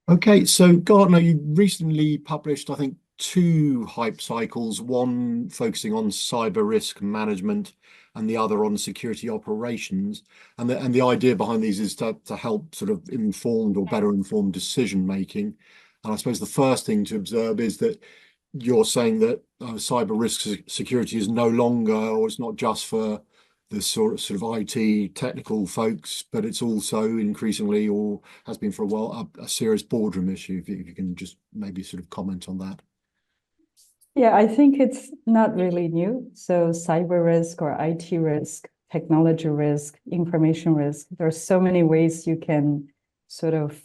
Okay, so Gartner, you recently published, I think, two hype cycles, one focusing on cyber risk management and the other on security operations. And the idea behind these is to help sort of informed or better informed decision making. And I suppose the first thing to observe is that you're saying that cyber risk security is no longer, or it's not just for the sort of IT technical folks, but it's also increasingly, or has been for a while, a serious boardroom issue. If you can just maybe sort of comment on that. Yeah, I think it's not really new. So cyber risk or IT risk, technology risk, information risk, there are so many ways you can sort of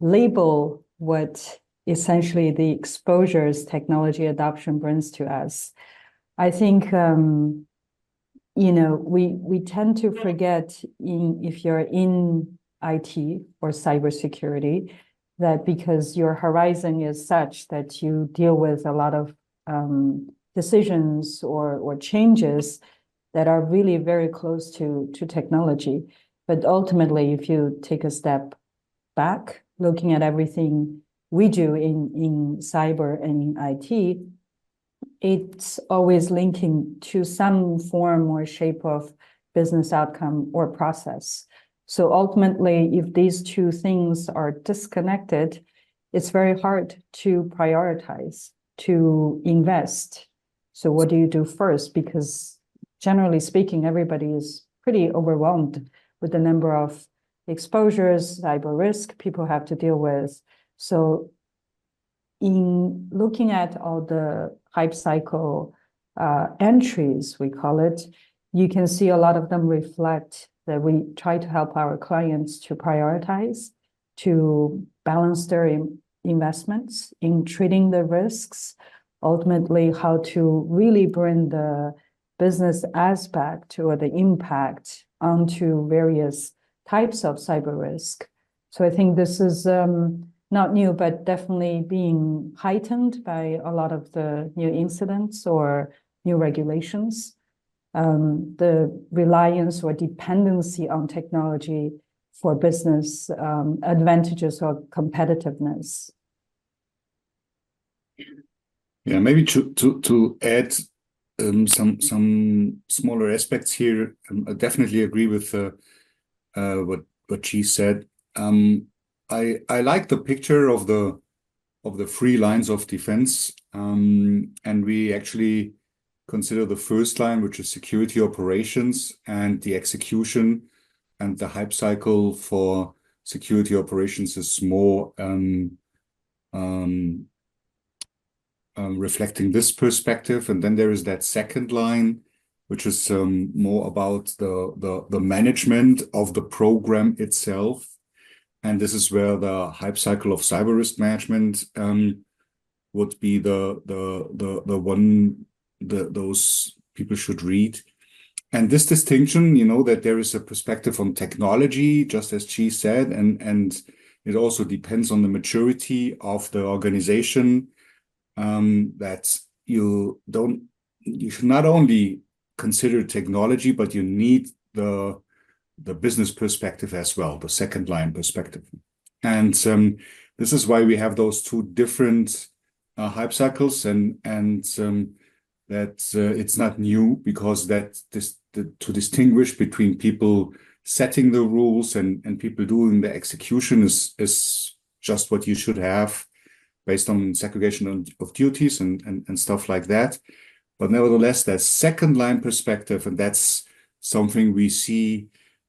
label what essentially the exposures technology adoption brings to us. I think we tend to forget if you're in IT or cybersecurity, that because your horizon is such that you deal with a lot of decisions or changes that are really very close to technology. But ultimately, if you take a step back, looking at everything we do in cyber and in IT, it's always linking to some form or shape of business outcome or process. So ultimately, if these two things are disconnected, it's very hard to prioritize, to invest. So what do you do first? Because generally speaking, everybody is pretty overwhelmed with the number of exposures, cyber risk people have to deal with. So in looking at all the hype cycle entries, we call it, you can see a lot of them reflect that we try to help our clients to prioritize, to balance their investments in treating the risks, ultimately how to really bring the business aspect or the impact onto various types of cyber risk. So I think this is not new, but definitely being heightened by a lot of the new incidents or new regulations. The reliance or dependency on technology for business advantages or competitiveness. Yeah, maybe to add some smaller aspects here. I definitely agree with what she said. I like the picture of the three lines of defense, and we actually consider the first line, which is security operations, and the execution and the hype cycle for security operations is more reflecting this perspective. And then there is that second line, which is more about the management of the program itself. And this is where the hype cycle of cyber risk management would be the one those people should read. And this distinction, that there is a perspective on technology, just as Gie said, and it also depends on the maturity of the organization. That you should not only consider technology, but you need the business perspective as well, the second line perspective. And this is why we have those two different hype cycles, and that it's not new, because to distinguish between people setting the rules and people doing the execution is just what you should have based on segregation of duties and stuff like that. But nevertheless, that second line perspective, and that's something we see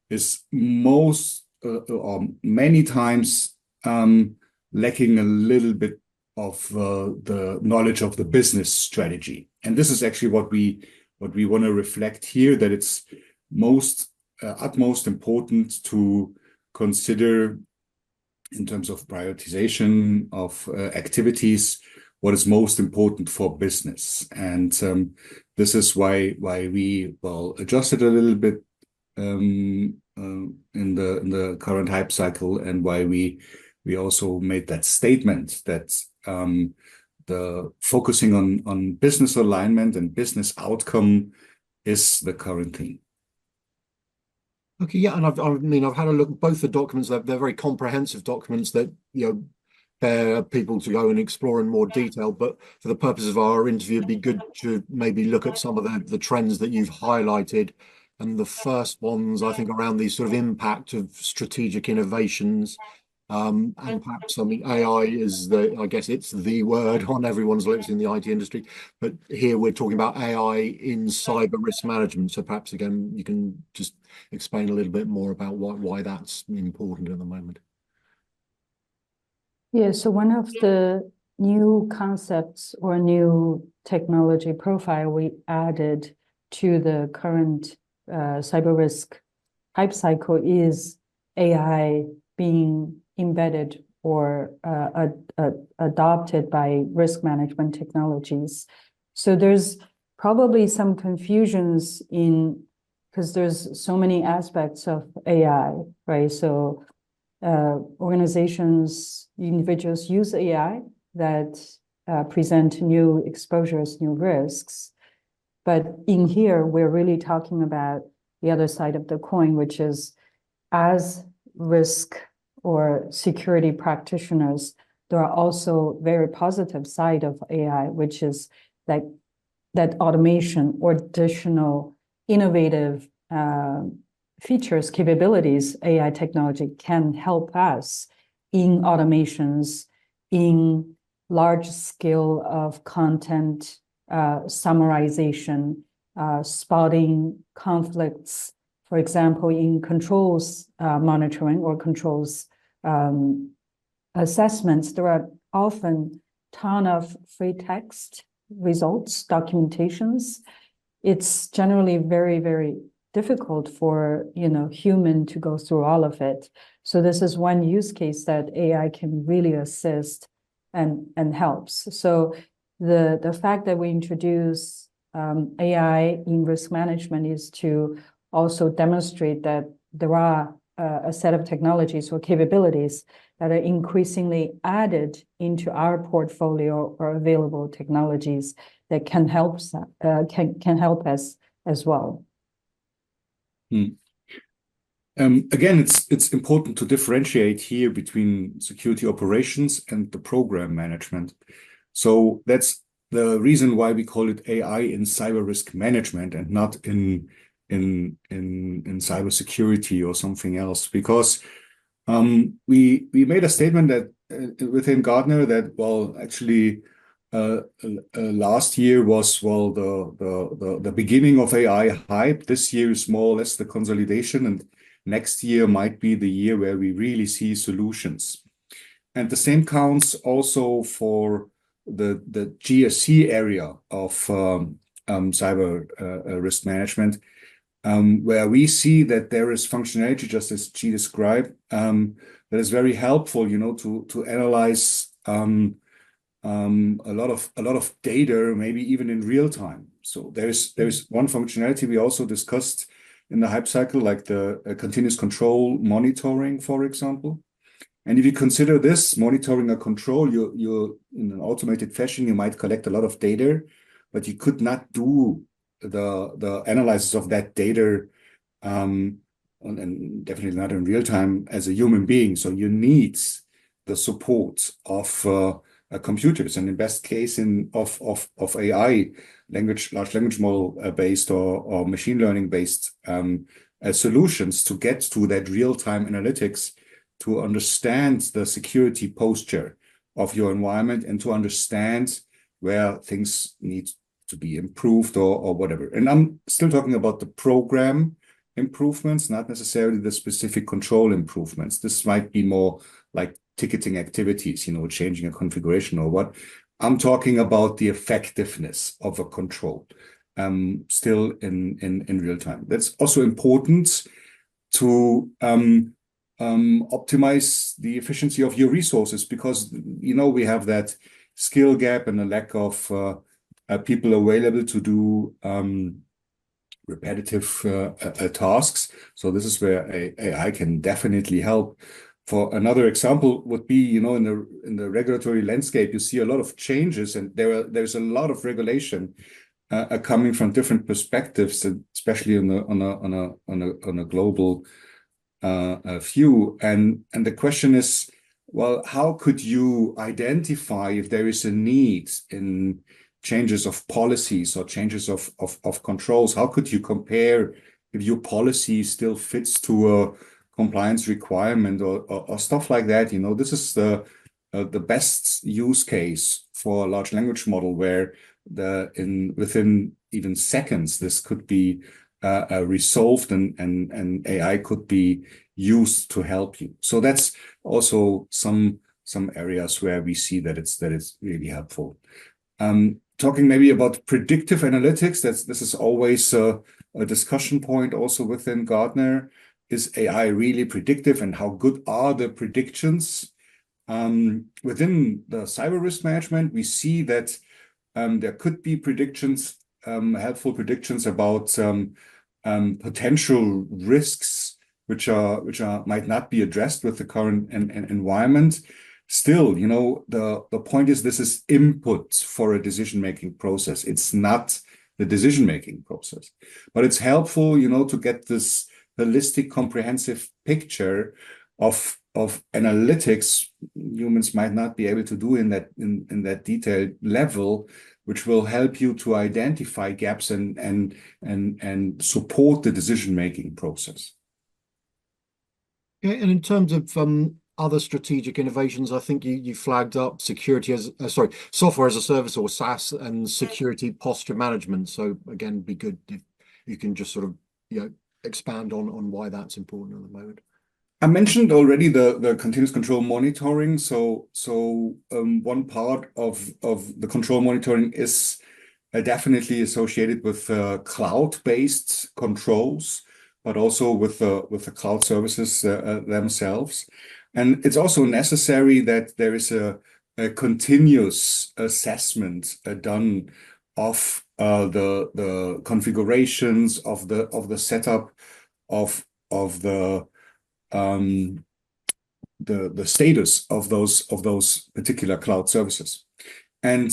is most or many times lacking a little bit of the knowledge of the business strategy. And this is actually what we want to reflect here, that it's utmost important to consider in terms of prioritization of activities, what is most important for business. And this is why we adjusted a little bit in the current hype cycle, and why we also made that statement that the focusing on business alignment and business outcome is the current thing. Okay, yeah, and I've had a look at both the documents. They're very comprehensive documents that bear people to go and explore in more detail. But for the purpose of our interview, it'd be good to maybe look at some of the trends that you've highlighted. And the first ones, I think, around the sort of impact of strategic innovations. And perhaps, I mean, AI is I guess it's the word on everyone's lips in the IT industry. But here we're talking about AI in cyber risk management. So perhaps, again, you can just explain a little bit more about why that's important at the moment. Yeah, so one of the new concepts or new technology profile we added to the current cyber risk hype cycle is AI being embedded or adopted by risk management technologies. So there's probably some confusions because there's so many aspects of AI, right? So organizations, individuals use AI that present new exposures, new risks. But in here, we're really talking about the other side of the coin, which is as risk or security practitioners, there are also very positive side of AI, which is that automation or additional innovative features, capabilities, AI technology can help us in automations, in large scale of content summarization, spotting conflicts, for example, in controls monitoring or controls assessments. There are often ton of free text results, documentations. It's generally very, very difficult for human to go through all of it. So this is one use case that AI can really assist and helps. So the fact that we introduce AI in risk management is to also demonstrate that there are a set of technologies or capabilities that are increasingly added into our portfolio or available technologies that can help us as well. Again, it's important to differentiate here between security operations and the program management. So that's the reason why we call it AI in cyber risk management and not in cybersecurity or something else. Because we made a statement that within Gartner that actually last year was the beginning of AI hype. This year is more or less the consolidation, and next year might be the year where we really see solutions. And the same counts also for the GSC area of cyber risk management, where we see that there is functionality, just as Gie described, that is very helpful, to analyze a lot of data, maybe even in real time. So there's one functionality we also discussed in the hype cycle, like the continuous control monitoring, for example. And if you consider this monitoring a control, you in an automated fashion, you might collect a lot of data, but you could not do the analysis of that data, and definitely not in real time as a human being. So you need the support of computers, and in best case of AI, large language model based or machine learning based solutions to get to that real time analytics, to understand the security posture of your environment and to understand where things need to be improved or whatever. And I'm still talking about the program improvements, not necessarily the specific control improvements. This might be more like ticketing activities, changing a configuration or what. I'm talking about the effectiveness of a control, still in real time. That's also important to optimize the efficiency of your resources, because we have that skill gap and a lack of people available to do repetitive tasks. So this is where AI can definitely help. For another example would be, in the regulatory landscape, you see a lot of changes, and there's a lot of regulation coming from different perspectives, especially on a global view. And the question is, well, how could you identify if there is a need in changes of policies or changes of controls? How could you compare if your policy still fits to a compliance requirement or stuff like that? You know, this is the best use case for a large language model where within even seconds this could be resolved and AI could be used to help you. So that's also some areas where we see that it's really helpful. Talking maybe about predictive analytics, this is always a discussion point also within Gartner. Is AI really predictive, and how good are the predictions? Within the cyber risk management, we see that there could be predictions, helpful predictions about potential risks which might not be addressed with the current environment. Still, you know, the point is this is input for a decision-making process. It's not the decision-making process, but it's helpful, you know, to get this holistic, comprehensive picture of analytics humans might not be able to do in that detailed level, which will help you to identify gaps and support the decision-making process. Yeah, and in terms of other strategic innovations, I think you flagged up software as a service, or SaaS, and security posture management. So again, it'd be good if you can just sort of, you know, expand on why that's important at the moment. I mentioned already the continuous control monitoring. So one part of the control monitoring is definitely associated with cloud-based controls, but also with the cloud services themselves. And it's also necessary that there is a continuous assessment done of the configurations of the setup of the status of those particular cloud services. And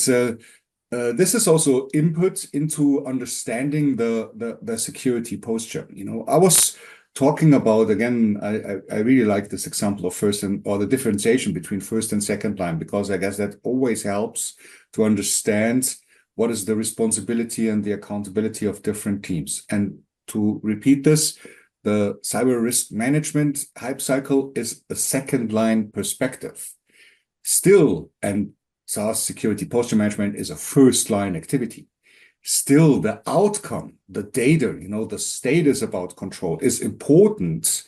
this is also input into understanding the security posture. You know, I was talking about, again, I really like this example of the differentiation between first and second line, because I guess that always helps to understand what is the responsibility and the accountability of different teams. And to repeat this, the cyber risk management hype cycle is a second line perspective. Still, and SaaS security posture management is a first line activity. Still, the outcome, the data, you know, the status about control is important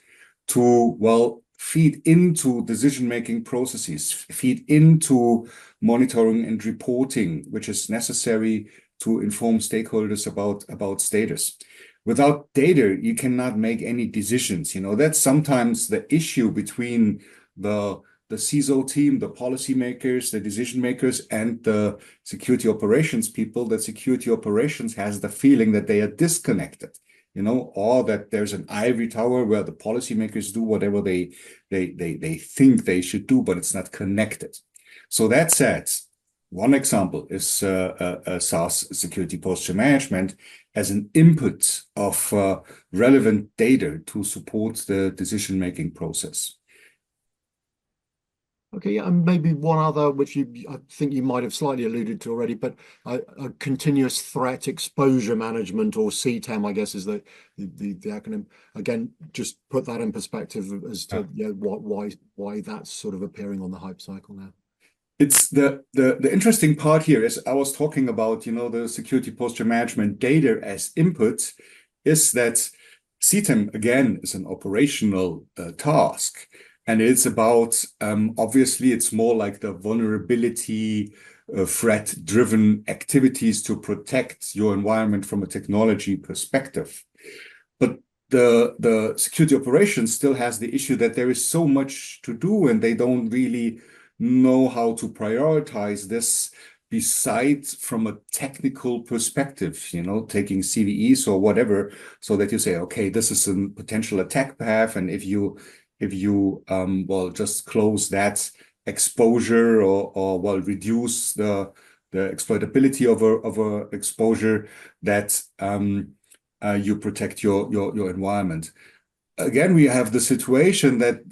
to, well, feed into decision-making processes, feed into monitoring and reporting, which is necessary to inform stakeholders about status. Without data, you cannot make any decisions. You know, that's sometimes the issue between the CISO team, the policymakers, the decision makers, and the security operations people. That security operations has the feeling that they are disconnected, you know, or that there's an ivory tower where the policymakers do whatever they think they should do, but it's not connected. So that said, one example is SaaS security posture management as an input of relevant data to support the decision-making process. Okay, yeah, and maybe one other, which I think you might have slightly alluded to already, but a continuous threat exposure management, or CTEM, I guess is the acronym. Again, just put that in perspective as to why that's sort of appearing on the hype cycle now. It's the interesting part here is I was talking about, you know, the security posture management data as input, is that CTEM again is an operational task. And it's about, obviously, it's more like the vulnerability, threat-driven activities to protect your environment from a technology perspective. But the security operations still has the issue that there is so much to do, and they don't really know how to prioritize this besides from a technical perspective, you know, taking CVEs or whatever, so that you say, okay, this is a potential attack path, and if you well, just close that exposure or well, reduce the exploitability of a exposure, that you protect your environment. Again, we have the situation that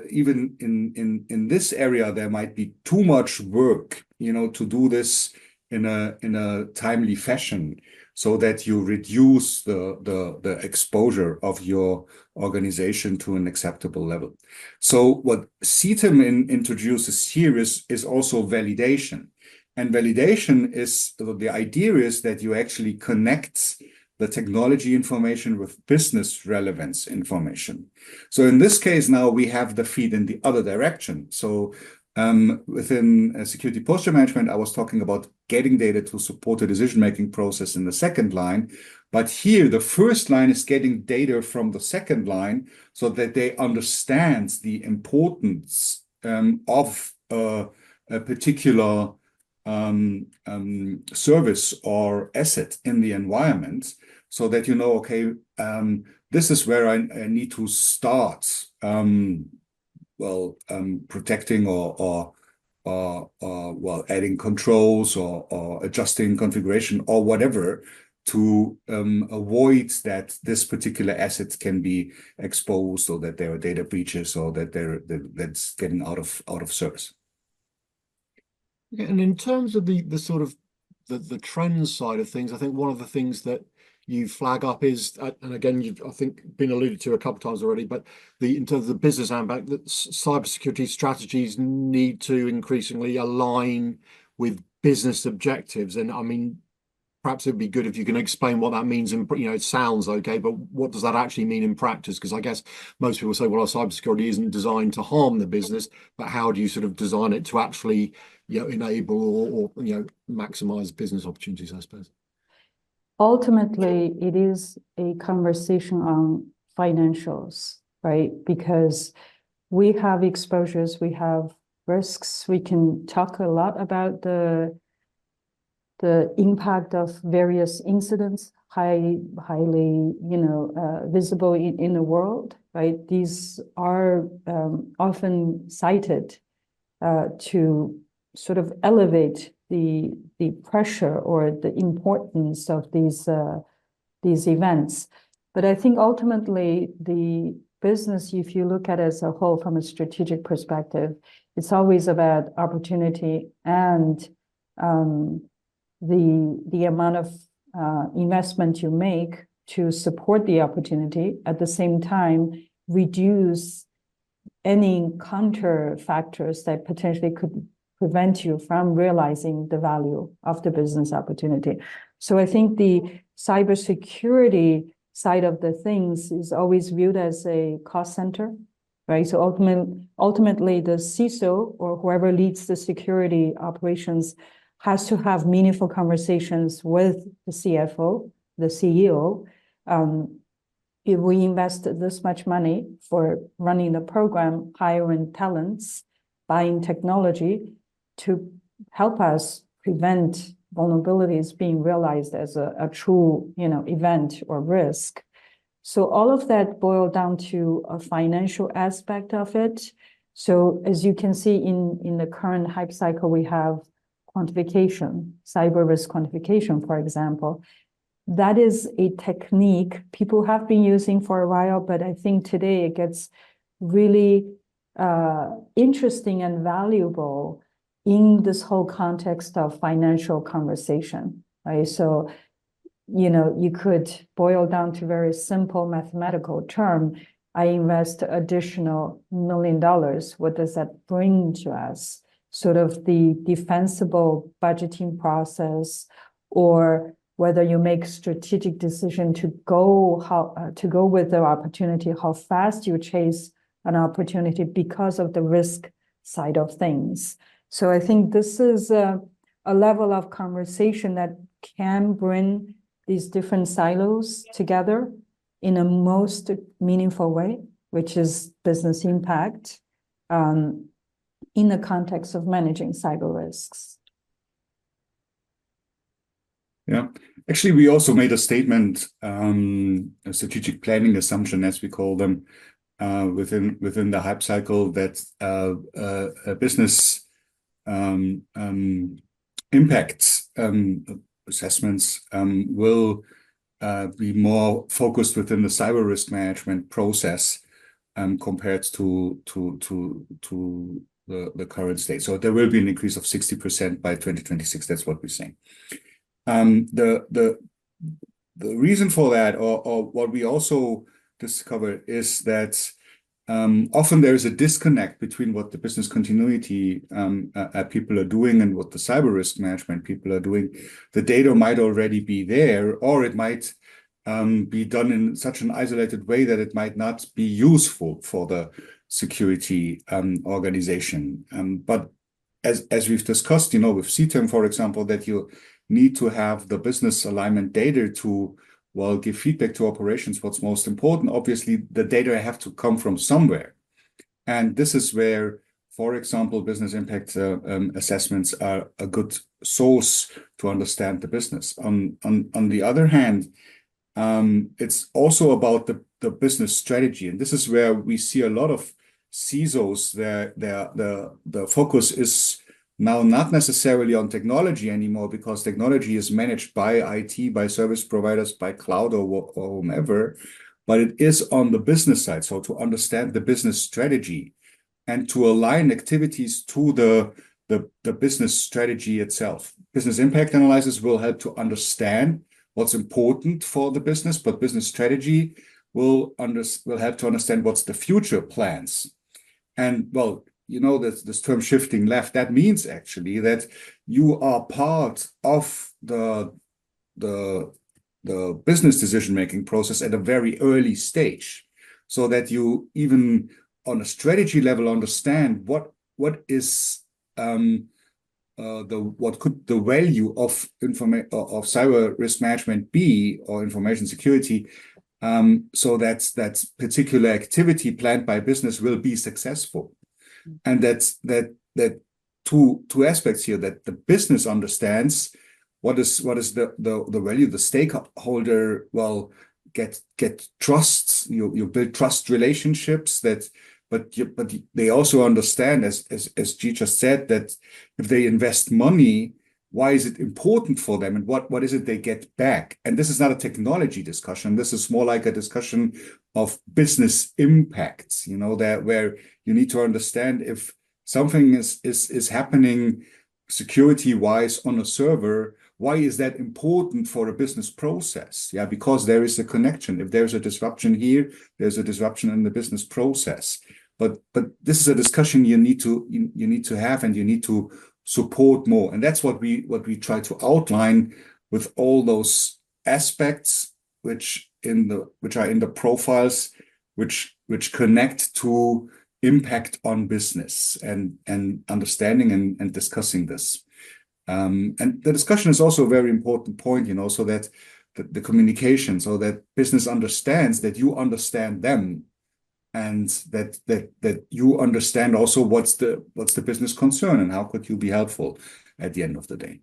even in this area there might be too much work, to do this in a timely fashion, so that you reduce the exposure of your organization to an acceptable level. So what CTEM introduces here is also validation. And validation is, the idea is that you actually connect the technology information with business relevance information. So in this case, now we have the feed in the other direction. So within security posture management, I was talking about getting data to support the decision-making process in the second line. But here, the first line is getting data from the second line so that they understand the importance of a particular service or asset in the environment, so that okay, this is where I need to start protecting or adding controls or adjusting configuration or whatever to avoid that this particular asset can be exposed, or that there are data breaches, or that that's getting out of service. And in terms of the sort of the trends side of things, I think one of the things that you flag up is, and again, you've, I think, been alluded to a couple of times already, but in terms of the business impact, that cybersecurity strategies need to increasingly align with business objectives. And I mean, perhaps it'd be good if you can explain what that means. And it sounds okay, but what does that actually mean in practice? Because I guess most people say, well, our cybersecurity isn't designed to harm the business, but how do you sort of design it to actually, enable or maximize business opportunities, I suppose? Ultimately, it is a conversation on financials, right? Because we have exposures, we have risks. We can talk a lot about the impact of various incidents, highly visible in the world, right? These are often cited to sort of elevate the pressure or the importance of these events. But I think ultimately the business, if you look at it as a whole from a strategic perspective, it's always about opportunity and the amount of investment you make to support the opportunity, at the same time reduce any counter factors that potentially could prevent you from realizing the value of the business opportunity. So I think the cybersecurity side of the things is always viewed as a cost center, right? So ultimately the CISO or whoever leads the security operations has to have meaningful conversations with the CFO, the CEO. If we invest this much money for running the program, hiring talents, buying technology to help us prevent vulnerabilities being realized as a true, event or risk. So all of that boiled down to a financial aspect of it. So as you can see in the current hype cycle, we have quantification, cyber risk quantification, for example. That is a technique people have been using for a while, but I think today it gets really interesting and valuable in this whole context of financial conversation, right? So, you could boil down to very simple mathematical term. I invest additional $1 million. What does that bring to us? Sort of the defensible budgeting process, or whether you make strategic decision to go with the opportunity, how fast you chase an opportunity because of the risk side of things. So I think this is a level of conversation that can bring these different silos together in a most meaningful way, which is business impact in the context of managing cyber risks. Yeah, actually, we also made a statement, a strategic planning assumption, as we call them, within the hype cycle, that a business impact assessments will be more focused within the cyber risk management process compared to the current state. So there will be an increase of 60% by 2026. That's what we're saying. The reason for that, or what we also discovered, is that often there is a disconnect between what the business continuity people are doing and what the cyber risk management people are doing. The data might already be there, or it might be done in such an isolated way that it might not be useful for the security organization. But as we've discussed, with CTEM, for example, that you need to have the business alignment data to give feedback to operations. What's most important, obviously, the data have to come from somewhere. And this is where, for example, business impact assessments are a good source to understand the business. On the other hand, it's also about the business strategy. And this is where we see a lot of CISOs, the focus is now not necessarily on technology anymore, because technology is managed by IT, by service providers, by cloud or whomever, but it is on the business side. So to understand the business strategy and to align activities to the business strategy itself. Business impact analysis will help to understand what's important for the business, but business strategy will help to understand what's the future plans. And this term shifting left, that means actually that you are part of the business decision-making process at a very early stage, so that you even on a strategy level understand what is what could the value of cyber risk management be, or information security, so that particular activity planned by business will be successful. And that's two aspects here, that the business understands what is the value. The stakeholder get trusts. You build trust relationships, but they also understand, as Gie just said, that if they invest money, why is it important for them, and what is it they get back? And this is not a technology discussion. This is more like a discussion of business impacts, that where you need to understand if something is happening security-wise on a server, why is that important for a business process? Yeah, because there is a connection. If there's a disruption here, there's a disruption in the business process. But this is a discussion you need to have, and you need to support more. And that's what we try to outline with all those aspects which are in the profiles, which connect to impact on business and understanding and discussing this. And the discussion is also a very important point, so that the communication, so that business understands that you understand them, and that you understand also what's the business concern and how could you be helpful at the end of the day.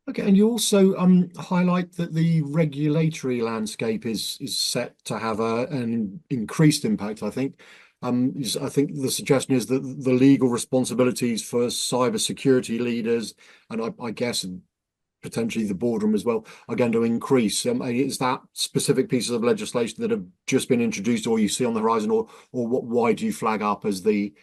Okay, and you also highlight that the regulatory landscape is set to have an increased impact. I think the suggestion is that the legal responsibilities for cybersecurity leaders, and I guess potentially the boardroom as well, are going to increase. Is that specific pieces of legislation that have just been introduced, or you see on the horizon, or why do you flag up as I'm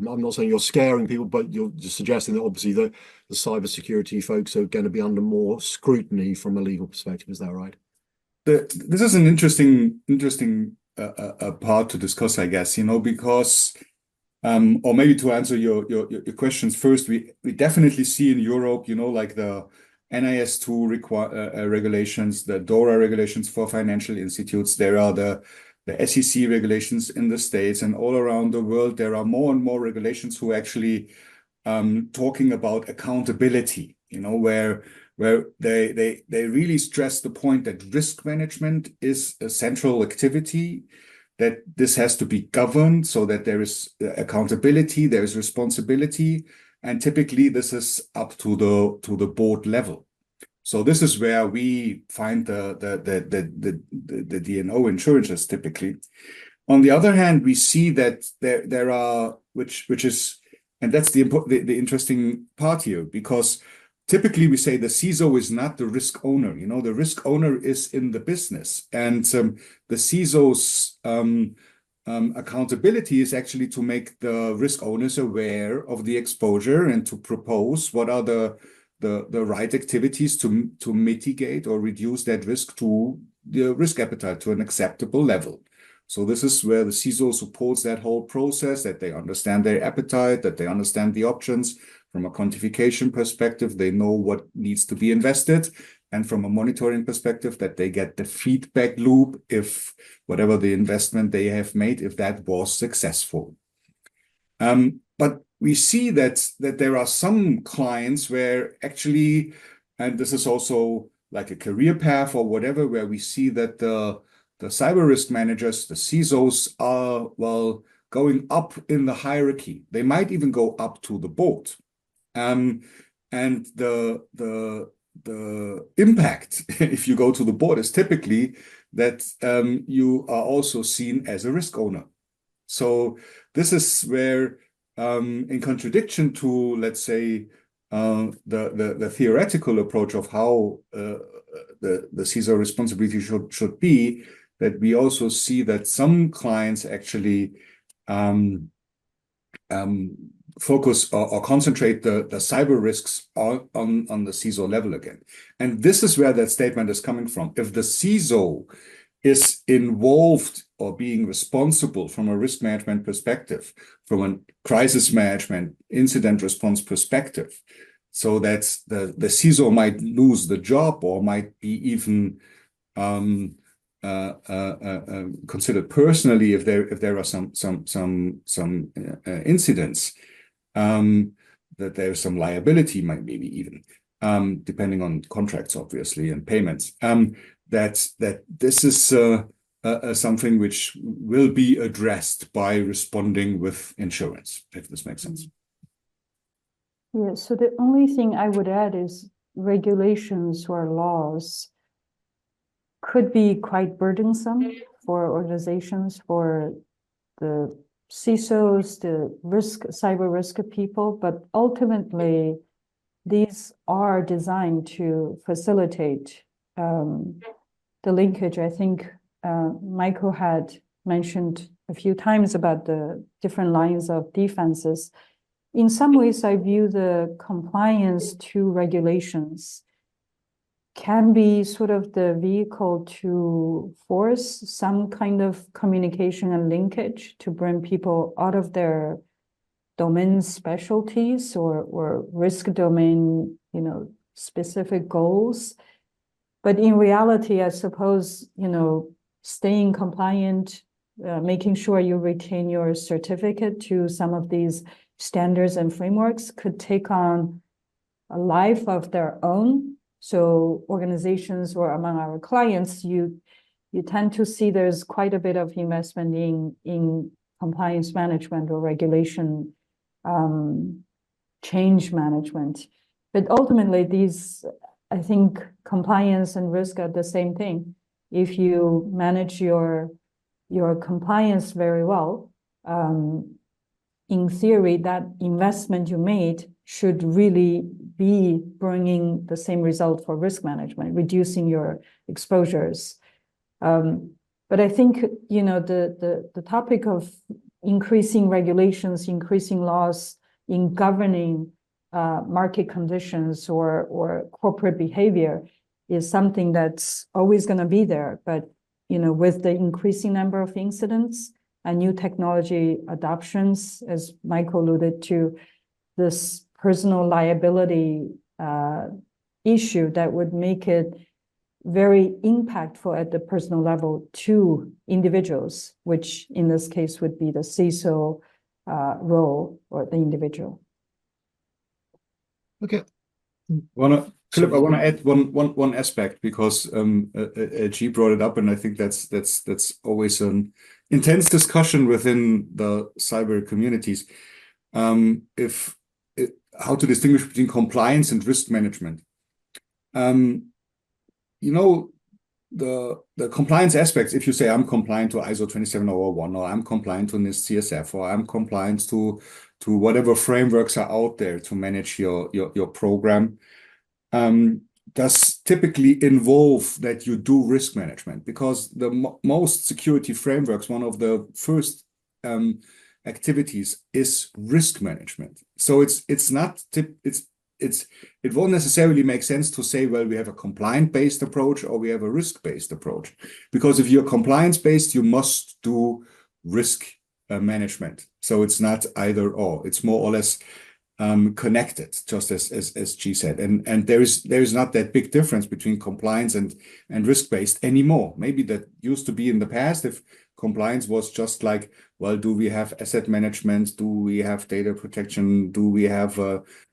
not saying you're scaring people, but you're just suggesting that obviously the cybersecurity folks are going to be under more scrutiny from a legal perspective. Is that right? This is an interesting part to discuss, I guess, because or maybe to answer your questions first, we definitely see in Europe, like the NIS2 regulations, the DORA regulations for financial institutes. There are the SEC regulations in the States, and all around the world there are more and more regulations who actually talking about accountability, where they really stress the point that risk management is a central activity, that this has to be governed so that there is accountability, there is responsibility, and typically this is up to the board level. So this is where we find the D&O insurances typically. On the other hand, we see that there are, which is And that's the interesting part here, because typically we say the CISO is not the risk owner. You know, the risk owner is in the business, and the CISO's accountability is actually to make the risk owners aware of the exposure and to propose what are the right activities to mitigate or reduce that risk to the risk appetite to an acceptable level. So this is where the CISO supports that whole process, that they understand their appetite, that they understand the options. From a quantification perspective, they know what needs to be invested. And from a monitoring perspective, that they get the feedback loop if whatever the investment they have made, if that was successful. But we see that there are some clients where actually, and this is also like a career path or whatever, where we see that the cyber risk managers, the CISOs are, well, going up in the hierarchy. They might even go up to the board. And the impact, if you go to the board, is typically that you are also seen as a risk owner. So this is where, in contradiction to, let's say, the theoretical approach of how the CISO responsibility should be, that we also see that some clients actually focus or concentrate the cyber risks on the CISO level again. And this is where that statement is coming from. If the CISO is involved or being responsible from a risk management perspective, from a crisis management, incident response perspective, so that the CISO might lose the job or might be even considered personally if there are some incidents, that there's some liability, maybe even depending on contracts, obviously, and payments. That this is something which will be addressed by responding with insurance, if this makes sense. Yeah, so the only thing I would add is regulations or laws could be quite burdensome for organizations, for the CISOs, the cyber risk people, but ultimately these are designed to facilitate the linkage. I think Michael had mentioned a few times about the different lines of defenses. In some ways, I view the compliance to regulations can be sort of the vehicle to force some kind of communication and linkage to bring people out of their domain specialties or risk domain, specific goals. But in reality, I suppose, staying compliant, making sure you retain your certificate to some of these standards and frameworks could take on a life of their own. So organizations or among our clients, you tend to see there's quite a bit of investment in compliance management or regulation change management. But ultimately, I think compliance and risk are the same thing. If you manage your compliance very well, in theory, that investment you made should really be bringing the same result for risk management, reducing your exposures. But I think, the topic of increasing regulations, increasing laws in governing market conditions or corporate behavior is something that's always going to be there. But, with the increasing number of incidents and new technology adoptions, as Michael alluded to, this personal liability issue that would make it very impactful at the personal level to individuals, which in this case would be the CISO role or the individual. Okay. Philip, I want to add one aspect because Gie brought it up, and I think that's always an intense discussion within the cyber communities. How to distinguish between compliance and risk management. The compliance aspects, if you say I'm compliant to ISO 27001, or I'm compliant to NIST CSF, or I'm compliant to whatever frameworks are out there to manage your program, does typically involve that you do risk management, because the most security frameworks, one of the first activities is risk management. So it won't necessarily make sense to say, well, we have a compliant-based approach or we have a risk-based approach, because if you're compliance-based, you must do risk management. So it's not either or. It's more or less connected, just as Gie said, and there is not that big difference between compliance and risk-based anymore. Maybe that used to be in the past, if compliance was just like, well, do we have asset management? Do we have data protection? Do we have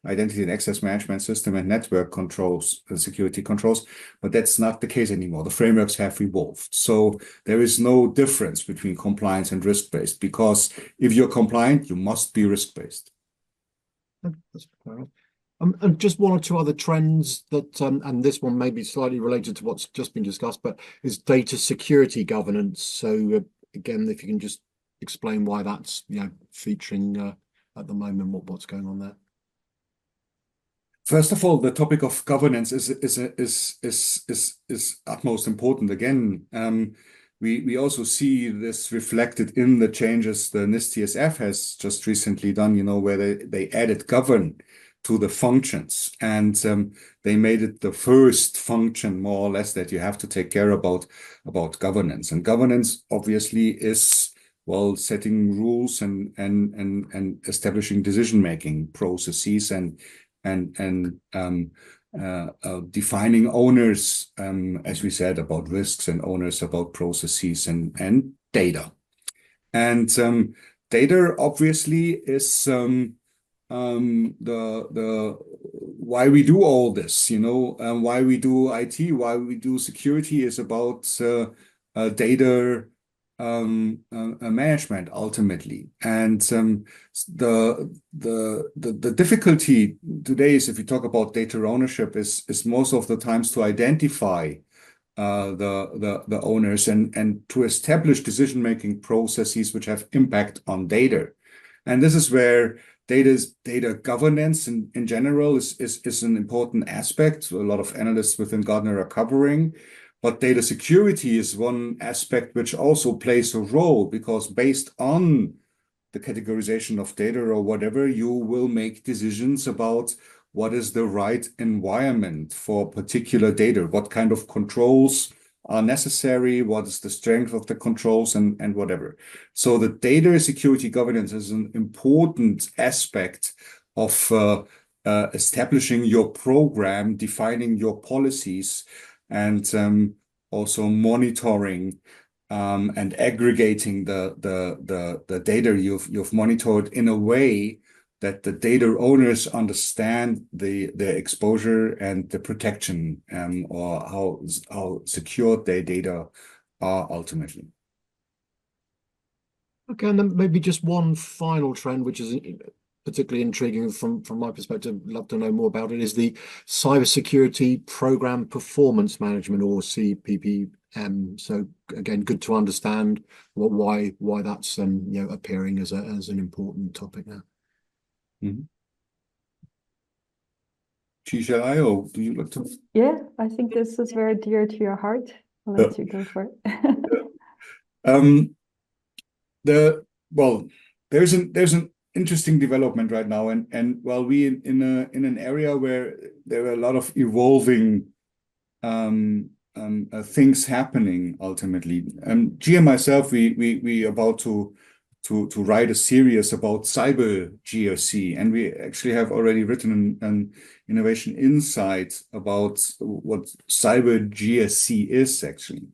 identity and access management system and network controls, security controls? But that's not the case anymore. The frameworks have evolved. So there is no difference between compliance and risk-based, because if you're compliant, you must be risk-based. That's fair enough. And just one or two other trends that, and this one may be slightly related to what's just been discussed, but is data security governance. So again, if you can just explain why that's featuring at the moment, what's going on there. First of all, the topic of governance is utmost important. Again, we also see this reflected in the changes the NIST-TSF has just recently done, where they added govern to the functions, and they made it the first function, more or less, that you have to take care about governance. And governance obviously is, well, setting rules and establishing decision-making processes and defining owners, as we said, about risks, and owners about processes and data. And data obviously is the why we do all this, why we do IT, why we do security is about data management ultimately. And the difficulty today is, if you talk about data ownership, is most of the times to identify the owners and to establish decision-making processes which have impact on data. And this is where data governance in general is an important aspect. A lot of analysts within Gartner are covering. But data security is one aspect which also plays a role, because based on the categorization of data or whatever, you will make decisions about what is the right environment for particular data, what kind of controls are necessary, what is the strength of the controls, and whatever. So the data security governance is an important aspect of establishing your program, defining your policies, and also monitoring and aggregating the data you've monitored in a way that the data owners understand their exposure and the protection, or how secure their data are ultimately. Okay, and then maybe just one final trend, which is particularly intriguing from my perspective, love to know more about it, is the Cybersecurity Program Performance Management, or CPPM. So again, good to understand why that's appearing as an important topic now. Mm-hmm. Gie, shall I, or do you like to? Yeah, I think this is very dear to your heart. I'll let you go for it. There's an interesting development right now, and while we in an area where there are a lot of evolving things happening ultimately. Gie and myself, we about to write a series about cyber GRC, and we actually have already written an innovation insight about what cyber GRC is actually.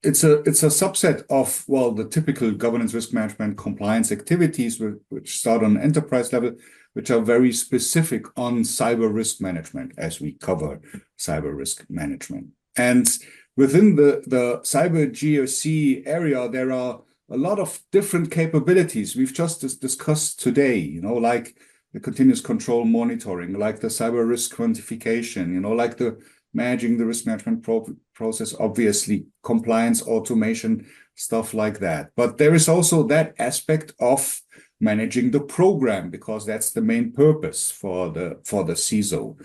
It's a subset of, well, the typical governance, risk management, compliance activities which start on enterprise level, which are very specific on cyber risk management, as we cover cyber risk management. And within the cyber GRC area, there are a lot of different capabilities we've just discussed today, like the continuous control monitoring, like the cyber risk quantification, like the managing the risk management process, obviously compliance, automation, stuff like that. But there is also that aspect of managing the program, because that's the main purpose for the CISO.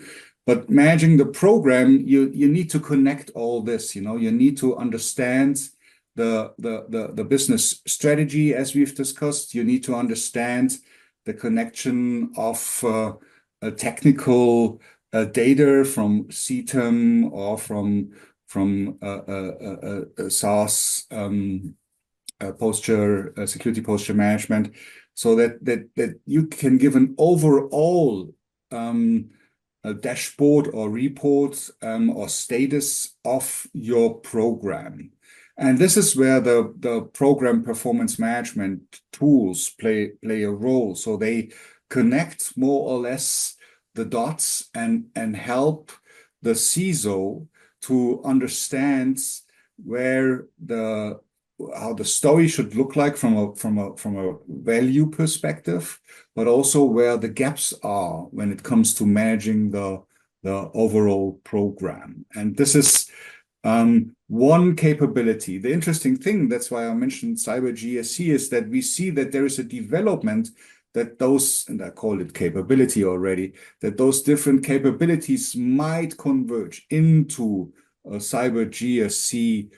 But managing the program, you need to connect all this. You need to understand the business strategy, as we've discussed. You need to understand the connection of technical data from CTEM or from SaaS security posture management, so that you can give an overall a dashboard or report or status of your program. And this is where the program performance management tools play a role. So they connect more or less the dots and help the CISO to understand how the story should look like from a value perspective, but also where the gaps are when it comes to managing the overall program. And this is one capability. The interesting thing, that's why I mentioned Cyber GSC, is that we see that there is a development that those, and I call it capability already, that those different capabilities might converge into a Cyber GSC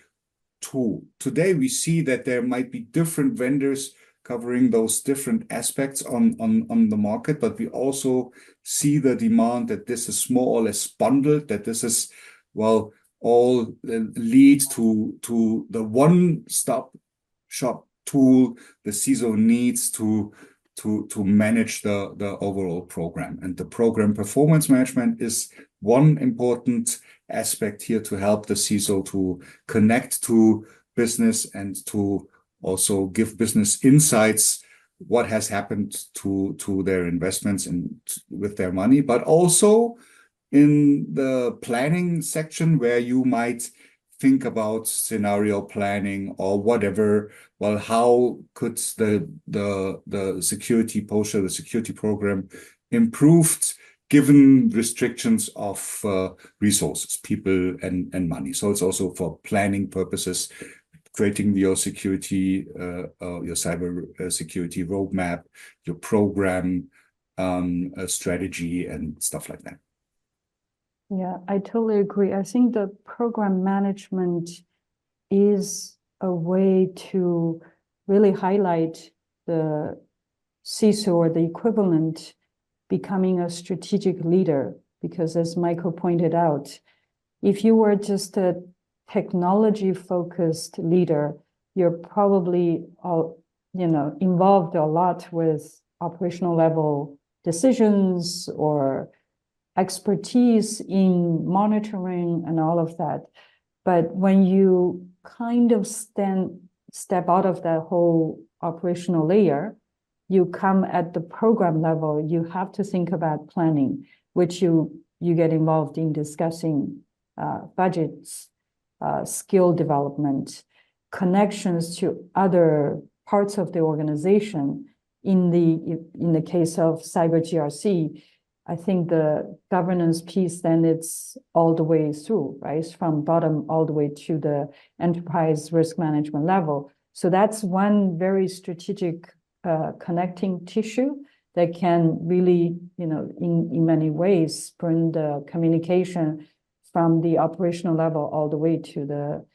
tool. Today, we see that there might be different vendors covering those different aspects on the market, but we also see the demand that this is more or less bundled, that this is, well, all leads to the one-stop shop tool the CISO needs to manage the overall program. And the program performance management is one important aspect here to help the CISO to connect to business and to also give business insights, what has happened to their investments and with their money, but also in the planning section where you might think about scenario planning or whatever. Well, how could the security posture, the security program improved given restrictions of resources, people and money. So it's also for planning purposes, creating your security, your cyber security roadmap, your program strategy and stuff like that. Yeah, I totally agree. I think the program management is a way to really highlight the CISO or the equivalent becoming a strategic leader. Because as Michael pointed out, if you were just a technology-focused leader, you're probably involved a lot with operational level decisions or expertise in monitoring and all of that. But when you kind of step out of that whole operational layer, you come at the program level, you have to think about planning, which you get involved in discussing budgets, skill development, connections to other parts of the organization. In the case of Cyber GRC, I think the governance piece, then it's all the way through, right? From bottom all the way to the enterprise risk management level. So that's one very strategic connecting tissue that can really, in many ways, bring the communication from the operational level all the way to the,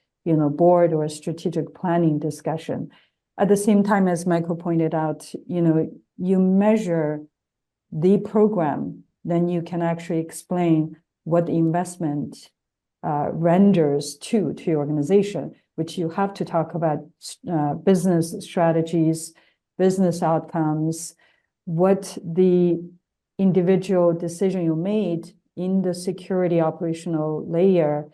board or strategic planning discussion. At the same time, as Michael pointed out, you measure the program, then you can actually explain what the investment renders to your organization, which you have to talk about business strategies, business outcomes, what the individual decision you made in the security operational layer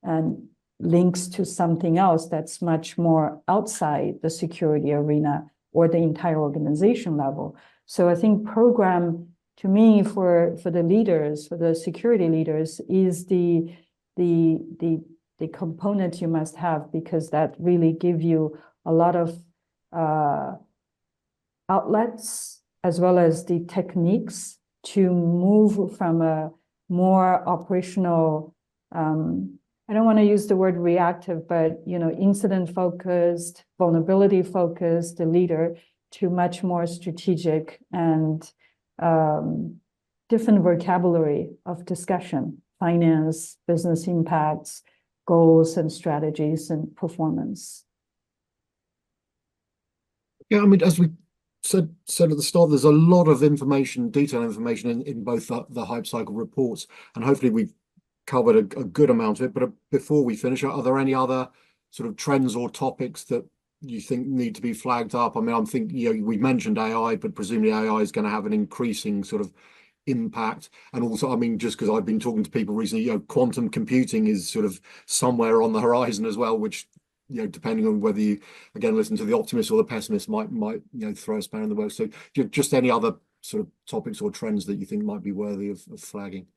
and links to something else that's much more outside the security arena or the entire organization level. So I think program, to me, for the leaders, for the security leaders, is the component you must have, because that really give you a lot of outlets as well as the techniques to move from a more operational, I don't want to use the word reactive, but incident focused, vulnerability focused, the leader, to much more strategic and different vocabulary of discussion, finance, business impacts, goals and strategies and performance. Yeah, I mean, as we said at the start, there's a lot of information, detailed information in both the hype cycle reports, and hopefully we've covered a good amount of it. But before we finish, are there any other sort of trends or topics that you think need to be flagged up? I mean, I'm thinking, we mentioned AI, but presumably AI is going to have an increasing sort of impact. And also, I mean, just because I've been talking to people recently, quantum computing is sort of somewhere on the horizon as well, which, depending on whether you, again, listen to the optimist or the pessimist, might throw a spanner in the works. So just any other sort of topics or trends that you think might be worthy of flagging?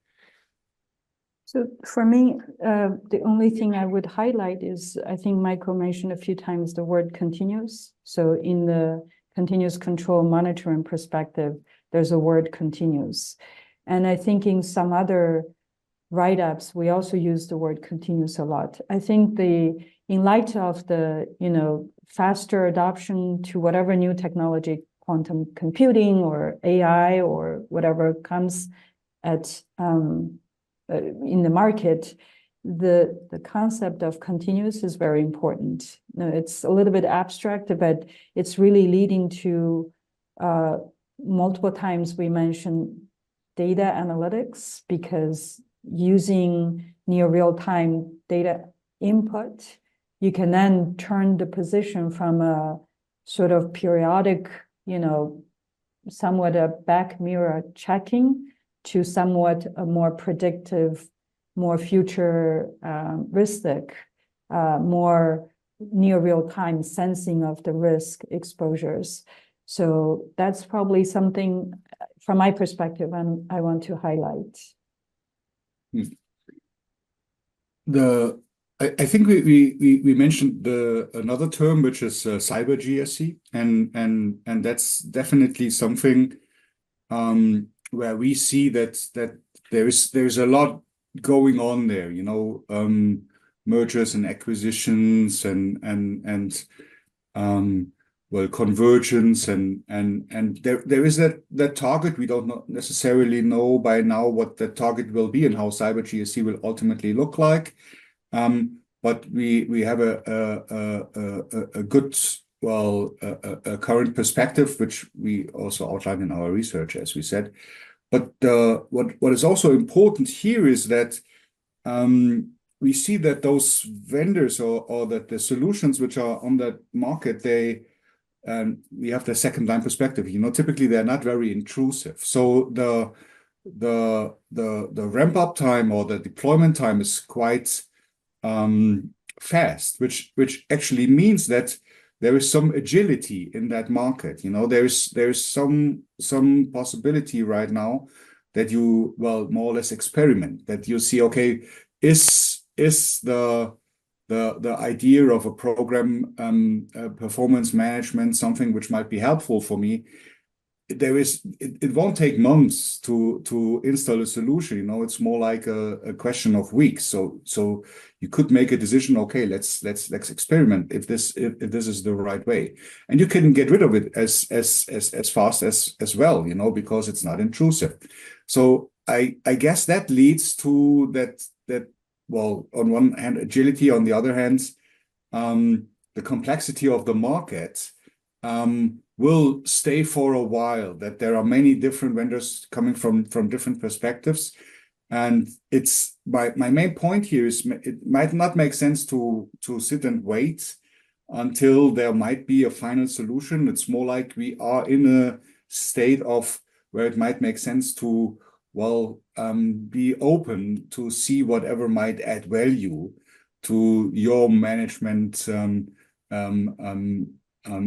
So for me, the only thing I would highlight is, I think Michael mentioned a few times the word continuous. So in the continuous control monitoring perspective, there's a word continuous. And I think in some other write-ups, we also use the word continuous a lot. I think in light of the, faster adoption to whatever new technology, quantum computing or AI or whatever comes at in the market, the concept of continuous is very important. It's a little bit abstract, but it's really leading to multiple times we mentioned data analytics, because using near real-time data input, you can then turn the position from a sort of periodic, somewhat a back mirror checking to somewhat a more predictive, more futuristic, more near real-time sensing of the risk exposures. So that's probably something from my perspective I want to highlight. I think we mentioned another term, which is cyber GRC, and that's definitely something where we see that there's a lot going on there, mergers and acquisitions and convergence and there is that target. We don't necessarily know by now what the target will be and how cyber GRC will ultimately look like. But we have a good a current perspective, which we also outlined in our research, as we said. But what is also important here is that we see that those vendors or that the solutions which are on that market, we have the second line perspective. Typically they're not very intrusive. So the ramp up time or the deployment time is quite fast, which actually means that there is some agility in that market. There's some possibility right now that you more or less experiment, that you see, okay, is the idea of a program performance management something which might be helpful for me? It won't take months to install a solution. It's more like a question of weeks. So you could make a decision. Okay, let's experiment if this is the right way, and you can get rid of it as fast as well. Because it's not intrusive. So I guess that leads to that. Well, on one hand, agility. On the other hand, the complexity of the market will stay for a while, that there are many different vendors coming from different perspectives. And it's my main point here is it might not make sense to sit and wait until there might be a final solution. It's more like we are in a state of where it might make sense to be open to see whatever might add value to your management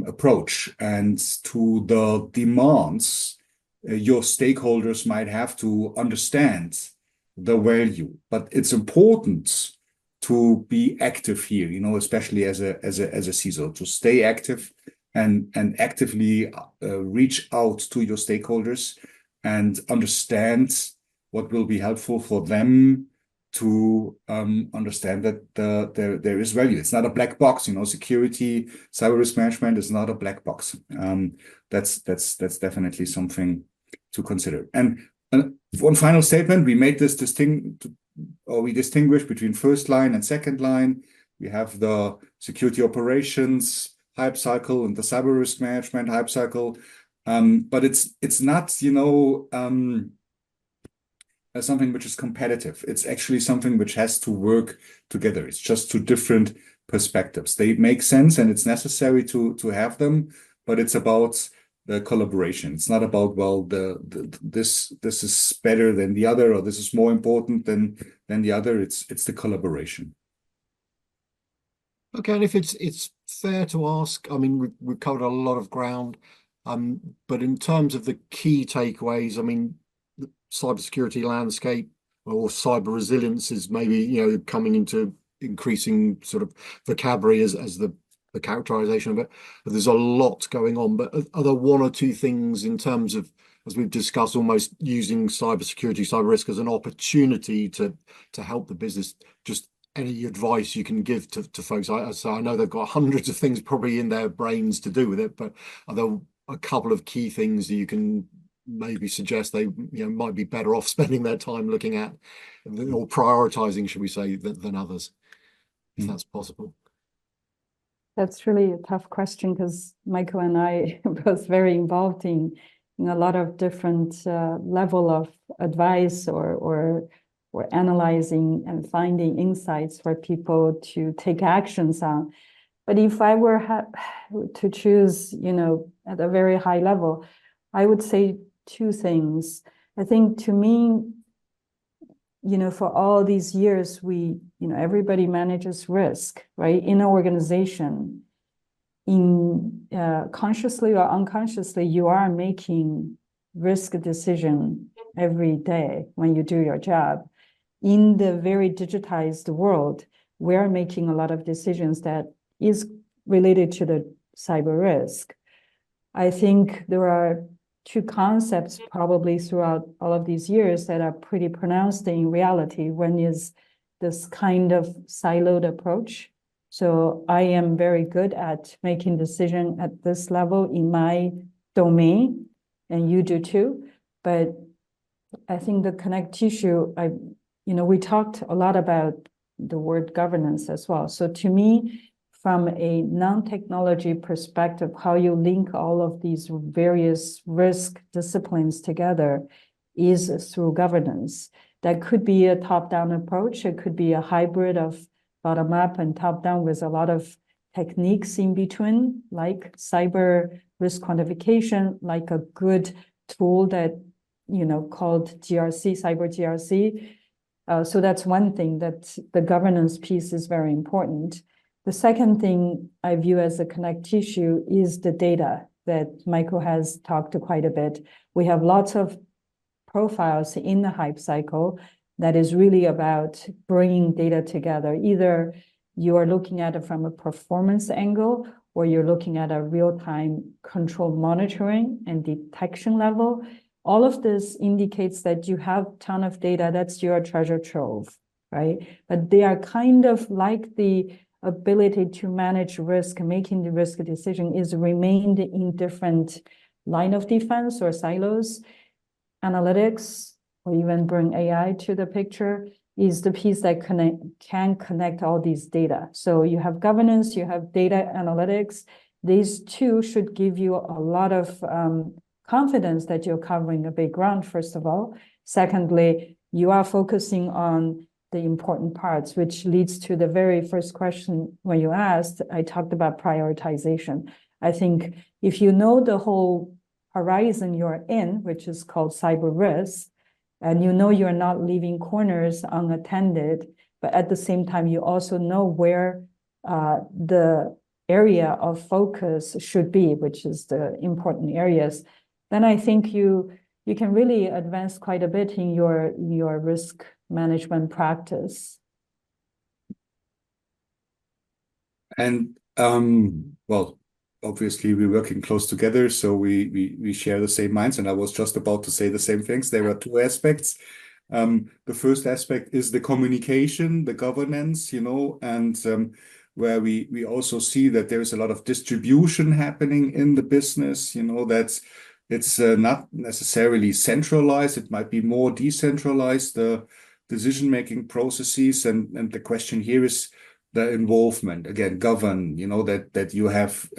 approach and to the demands your stakeholders might have to understand the value. But it's important to be active here, especially as a CISO, to stay active and actively reach out to your stakeholders and understand what will be helpful for them to understand that there is value. It's not a black box, you know. Security, cyber risk management is not a black box. That's definitely something to consider. And one final statement: we made this we distinguish between first line and second line. We have the security operations hype cycle and the cyber risk management hype cycle, but it's not, you know, something which is competitive. It's actually something which has to work together. It's just two different perspectives. They make sense and it's necessary to have them, but it's about the collaboration. It's not about, well, this is better than the other, or this is more important than the other. It's the collaboration. Okay, and if it's fair to ask, I mean, we've covered a lot of ground, but in terms of the key takeaways, I mean, the cybersecurity landscape or cyber resilience is maybe, you know, coming into increasing sort of vocabulary as the characterization of it. But there's a lot going on. But are there one or two things in terms of, as we've discussed, almost using cybersecurity, cyber risk as an opportunity to help the business? Just any advice you can give to folks? So I know they've got hundreds of things probably in their brains to do with it, but are there a couple of key things that you can maybe suggest they, you know, might be better off spending their time looking at, or prioritizing, should we say, than others, if that's possible? That's really a tough question, because Michael and I are both very involved in a lot of different level of advice or analyzing and finding insights for people to take actions on. But if I were to choose, you know, at a very high level, I would say two things. I think, to me, you know, for all these years, everybody manages risk, right? In an organization, consciously or unconsciously, you are making risk decision every day when you do your job. In the very digitized world, we're making a lot of decisions that is related to the cyber risk. I think there are two concepts probably throughout all of these years that are pretty pronounced in reality. One is this kind of siloed approach. So I am very good at making decisions at this level in my domain, and you do too. But I think the connect tissue, we talked a lot about the word governance as well. So to me, from a non-technology perspective, how you link all of these various risk disciplines together is through governance. That could be a top-down approach. It could be a hybrid of bottom-up and top-down with a lot of techniques in between, like cyber risk quantification, like a good tool that, called GRC, cyber GRC. So that's one thing, that the governance piece is very important. The second thing I view as a connect tissue is the data that Michael has talked quite a bit. We have lots of profiles in the hype cycle that is really about bringing data together. Either you are looking at it from a performance angle, or you're looking at a real-time control monitoring and detection level. All of this indicates that you have a ton of data. That's your treasure trove, right? But they are kind of like the ability to manage risk, making the risk decision is remained in different line of defense or silos. Analytics, or even bring AI to the picture, is the piece that can connect all these data. So you have governance, you have data analytics. These two should give you a lot of confidence that you're covering a big ground, first of all. Secondly, you are focusing on the important parts, which leads to the very first question when you asked. I talked about prioritization. I think if you know the whole horizon you're in, which is called cyber risk, and you're not leaving corners unattended, but at the same time, you also know where the area of focus should be, which is the important areas, then I think you can really advance quite a bit in your risk management practice. And well, obviously we're working close together, so we share the same minds. And I was just about to say the same things. There are two aspects. The first aspect is the communication, the governance, and where we also see that there is a lot of distribution happening in the business, that it's not necessarily centralized. It might be more decentralized, the decision-making processes. And the question here is the involvement, again, govern, that you have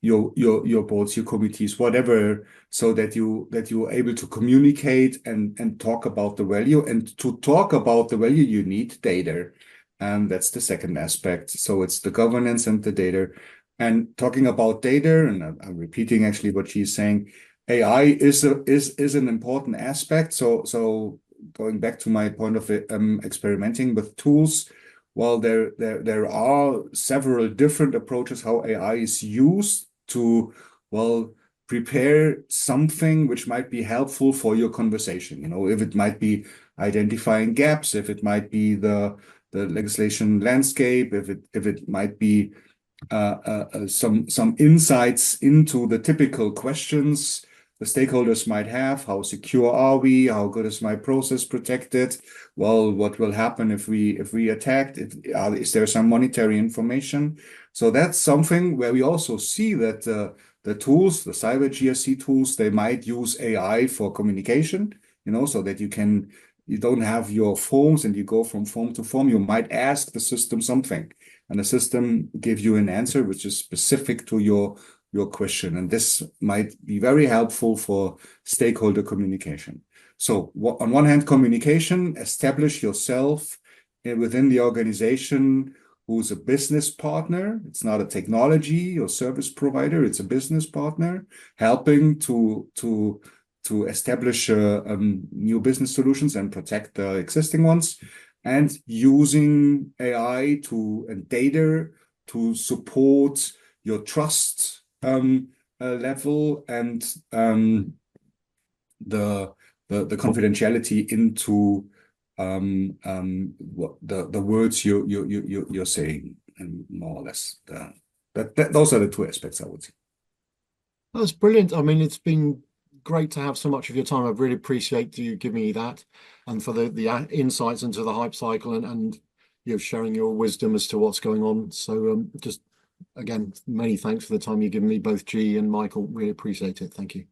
your boards, your committees, whatever, so that you're able to communicate and talk about the value. And to talk about the value, you need data. And that's the second aspect. So it's the governance and the data. And talking about data, and I'm repeating actually what she's saying, AI is an important aspect. So going back to my point of experimenting with tools, while there are several different approaches how AI is used to, prepare something which might be helpful for your conversation. If it might be identifying gaps, if it might be the legislation landscape, if it might be some insights into the typical questions the stakeholders might have. How secure are we? How good is my process protected? Well, what will happen if we attacked? Is there some monetary information? So that's something where we also see that the tools, the cyber GRC tools, they might use AI for communication, so that you don't have your forms and you go from form to form. You might ask the system something, and the system gives you an answer which is specific to your question. And this might be very helpful for stakeholder communication. So on one hand, communication, establish yourself within the organization who's a business partner. It's not a technology or service provider. It's a business partner helping to establish new business solutions and protect the existing ones, and using AI and data to support your trust level and the confidentiality into what the words you're saying, and more or less those are the two aspects I would say. That's brilliant. I mean, it's been great to have so much of your time. I really appreciate you giving me that, and for the insights into the hype cycle and sharing your wisdom as to what's going on. So just again, many thanks for the time you've given me, both Gie and Michael. Really appreciate it. Thank you.